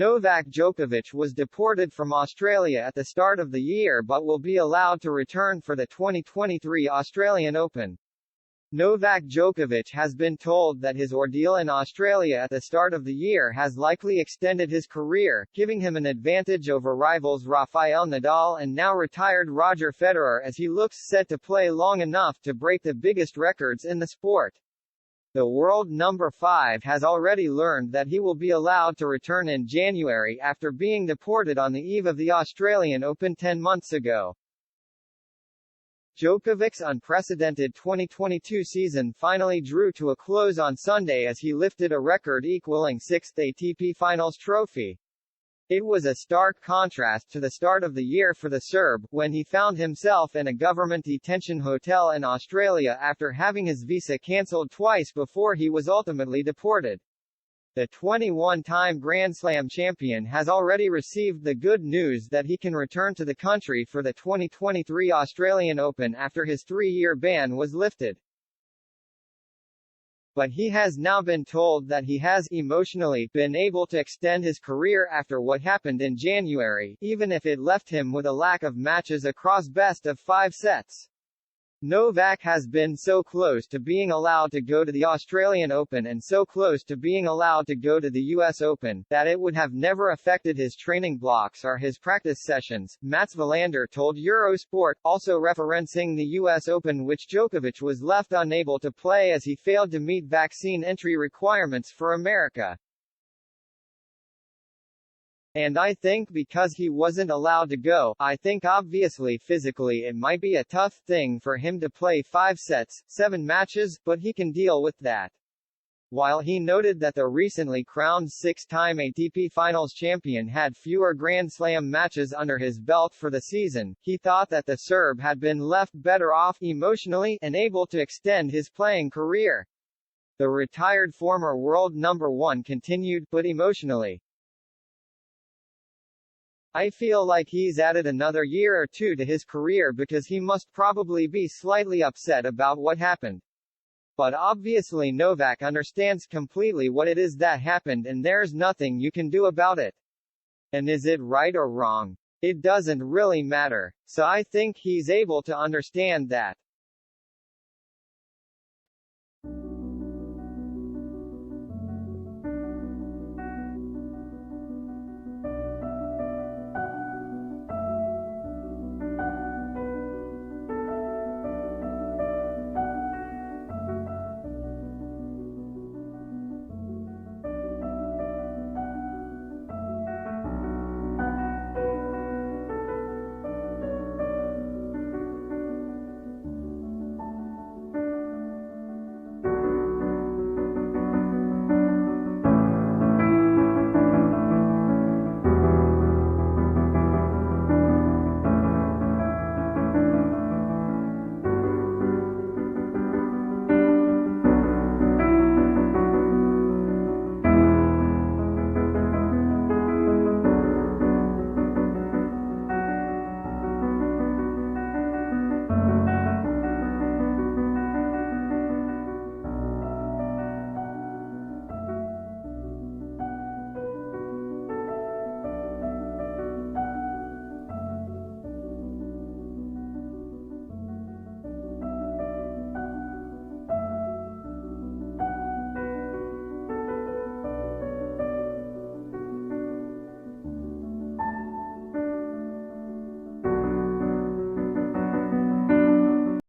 Novak Djokovic was deported from Australia at the start of the year but will be allowed to return for the 2023 Australian Open. Novak Djokovic has been told that his ordeal in Australia at the start of the year has likely extended his career, giving him an advantage over rivals Rafael Nadal and now retired Roger Federer as he looks set to play long enough to break the biggest records in the sport. The world number 5 has already learned that he will be allowed to return in January after being deported on the eve of the Australian Open 10 months ago. Djokovic's unprecedented 2022 season finally drew to a close on Sunday as he lifted a record-equaling 6th ATP Finals trophy. It was a stark contrast to the start of the year for the Serb, when he found himself in a government detention hotel in Australia after having his visa cancelled twice before he was ultimately deported. The 21-time Grand Slam champion has already received the good news that he can return to the country for the 2023 Australian Open after his 3-year ban was lifted. But he has now been told that he has, emotionally, been able to extend his career after what happened in January, even if it left him with a lack of matches across best-of-5 sets. Novak has been so close to being allowed to go to the Australian Open and so close to being allowed to go to the US Open, that it would have never affected his training blocks or his practice sessions, Mats Wilander told Eurosport, also referencing the US Open which Djokovic was left unable to play as he failed to meet vaccine entry requirements for America. And I think because he wasn't allowed to go, I think obviously physically it might be a tough thing for him to play 5 sets, 7 matches, but he can deal with that. While he noted that the recently crowned 6-time ATP Finals champion had fewer Grand Slam matches under his belt for the season, he thought that the Serb had been left better off emotionally and able to extend his playing career. The retired former world number 1 continued, but emotionally, I feel like he's added another year or 2 to his career because he must probably be slightly upset about what happened. But obviously Novak understands completely what it is that happened and there's nothing you can do about it. And is it right or wrong? It doesn't really matter. So I think he's able to understand that.